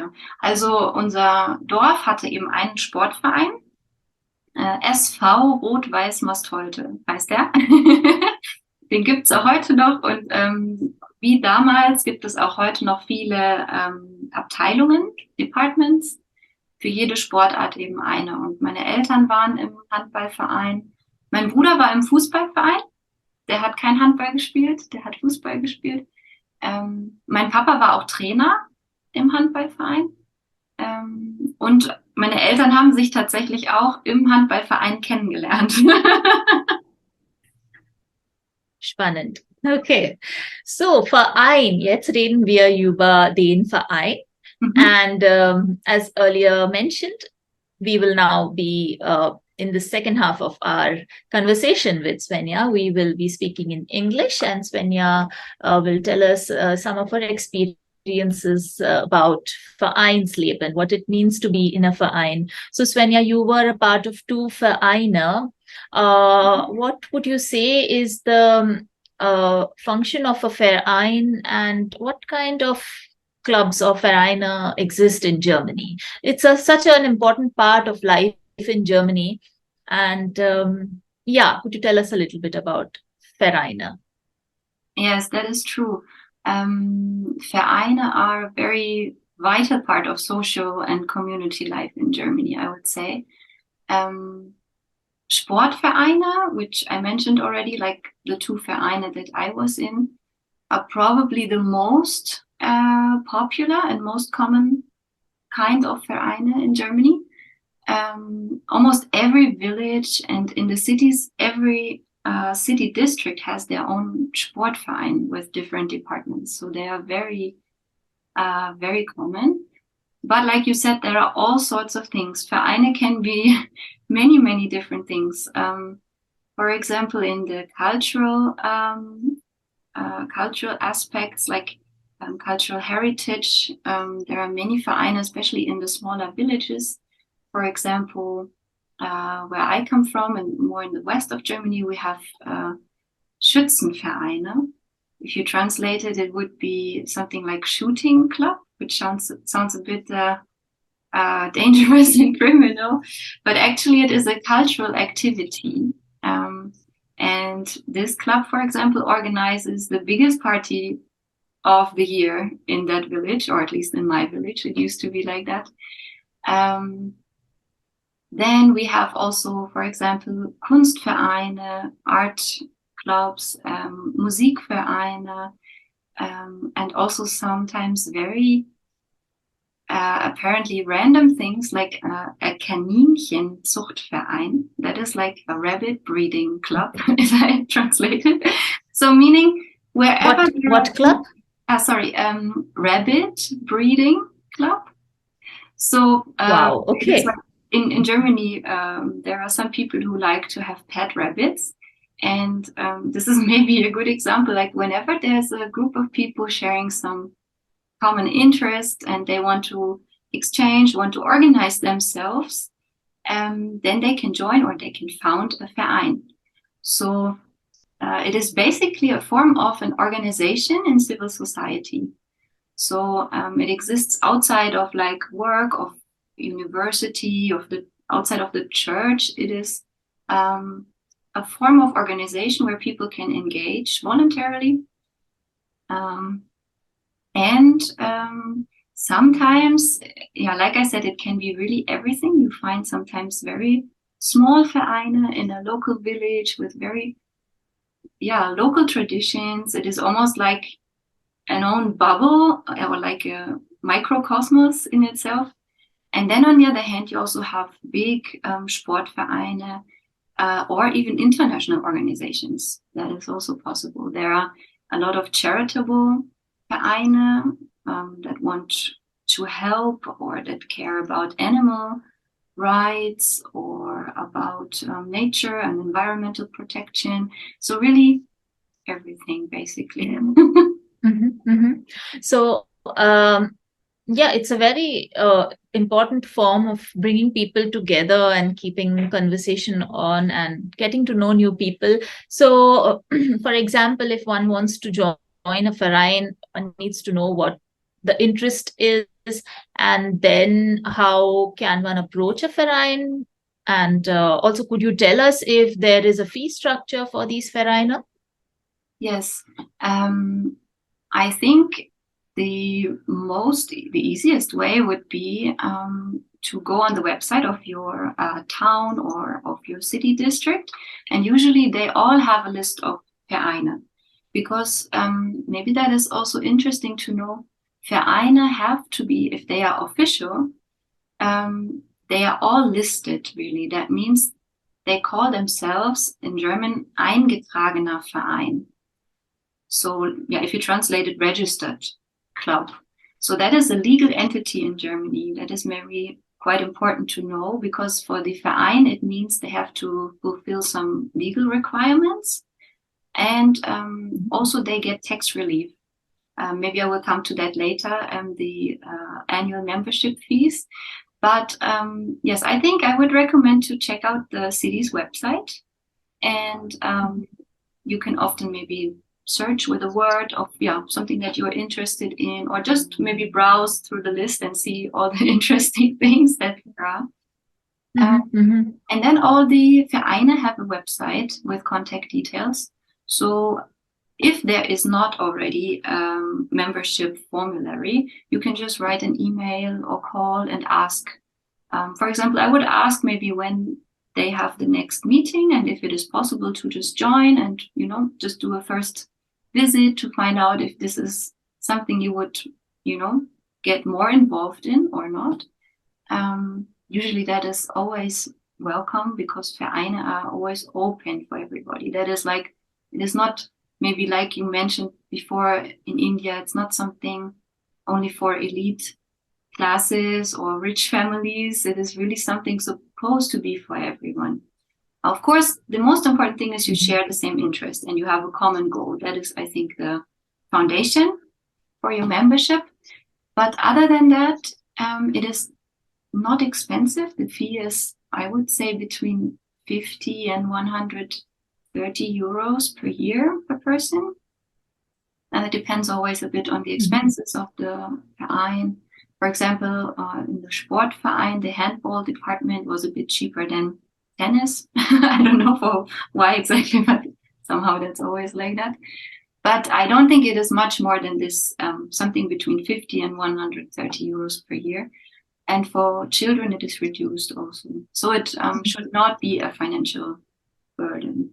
Ja, also unser Dorf hatte eben einen Sportverein, SV Rot-Weiß-Mastolte heißt der. Den gibt's auch heute noch und wie damals gibt es auch heute noch viele Abteilungen, Departments, für jede Sportart eben eine. Und meine Eltern waren im Handballverein. Mein Bruder war im Fußballverein. Der hat kein Handball gespielt, der hat Fußball gespielt. Mein Papa war auch Trainer im Handballverein. Und meine Eltern haben sich tatsächlich auch im Handballverein kennengelernt. Spannend. Okay. So, Verein. Jetzt reden wir über den Verein. Mhm. And as earlier mentioned, we will now be in the second half of our conversation with Svenja. We will be speaking in English, and Svenja will tell us some of her experiences about Vereinsleben, what it means to be in a Verein. So, Svenja, you were a part of two Vereine. What would you say is the function of a Verein, and what kind of clubs or Vereine exist in Germany? It's such an important part of life in Germany. And yeah, could you tell us a little bit about Vereine? Yes, that is true. Vereine are a very vital part of social and community life in Germany, I would say. Um, Sportvereine, which I mentioned already, like the two Vereine that I was in, are probably the most popular and most common kind of Vereine in Germany. Almost every village and in the cities, every city district has their own Sportverein with different departments. So they are very common. But like you said, there are all sorts of things. Vereine can be many different things. For example, in the cultural aspects, like cultural heritage, there are many Vereine, especially in the smaller villages. For example, where I come from and more in the west of Germany, we have Schützenvereine. If you translate it, it would be something like shooting club, which sounds a bit dangerous and criminal, but actually it is a cultural activity. And this club, for example, organizes the biggest party of the year in that village, or at least in my village. It used to be like that. Then we have also, for example, Kunstvereine, art clubs, Musikvereine, and also sometimes very apparently random things like a Kaninchenzuchtverein. That is like a rabbit breeding club, if I translate it. So meaning wherever What club? rabbit breeding club. So Wow. it is like Okay. in Germany, there are some people who like to have pet rabbits. And this is maybe a good example. Like whenever there's a group of people sharing some common interest and they want to exchange, want to organize themselves, then they can join or they can found a Verein. So it is basically a form of an organization in civil society. So it exists outside of like work, of university, of the outside of the church. It is a form of organization where people can engage voluntarily. And sometimes, yeah, like I said, it can be really everything. You find sometimes very small Vereine in a local village with very, yeah, local traditions. It is almost like an own bubble or like a microcosmos in itself. And then on the other hand, you also have big Sportvereine or even international organizations. That is also possible. There are a lot of charitable Vereine that want to help or that care about animal rights or about nature and environmental protection. So really everything basically. So, yeah, it's a very important form of bringing people together and keeping conversation on and getting to know new people. So, for example, if one wants to join a Verein, one needs to know what the interest is and then how can one approach a Verein? And also, could you tell us if there is a fee structure for these Vereine? Yes. I think the easiest way would be to go on the website of your town or of your city district. And usually they all have a list of Vereine, because maybe that is also interesting to know. Vereine have to be, if they are official, they are all listed really. That means they call themselves in German eingetragener Verein. So yeah, if you translate it, registered club. So that is a legal entity in Germany. That is very quite important to know, because for the Verein, it means they have to fulfill some legal requirements. And also they get tax relief. Maybe I will come to that later, the annual membership fees. But yes, I think I would recommend to check out the city's website. And you can often maybe search with a word of something that you're interested in, or just maybe browse through the list and see all the interesting things that there are. And then all the Vereine have a website with contact details. So if there is not already a membership formulary, you can just write an email or call and ask. For example, I would ask maybe when they have the next meeting, and if it is possible to just join and, just do a first visit to find out if this is something you would, get more involved in or not. Usually that is always welcome, because Vereine are always open for everybody. That is like, it is not maybe like you mentioned before in India, it's not something only for elite classes or rich families. It is really something supposed to be for everyone. Of course, the most important thing is you share the same interest and you have a common goal. That is, I think, the foundation for your membership. But other than that, it is not expensive. The fee is, I would say, between 50 and 130 euros per year per person. And it depends always a bit on the expenses of the Verein. For example, in the Sportverein, the handball department was a bit cheaper than tennis. I don't know for why exactly, but somehow that's always like that. But I don't think it is much more than this, something between 50 and 130 euros per year. And for children, it is reduced also. So it should not be a financial burden.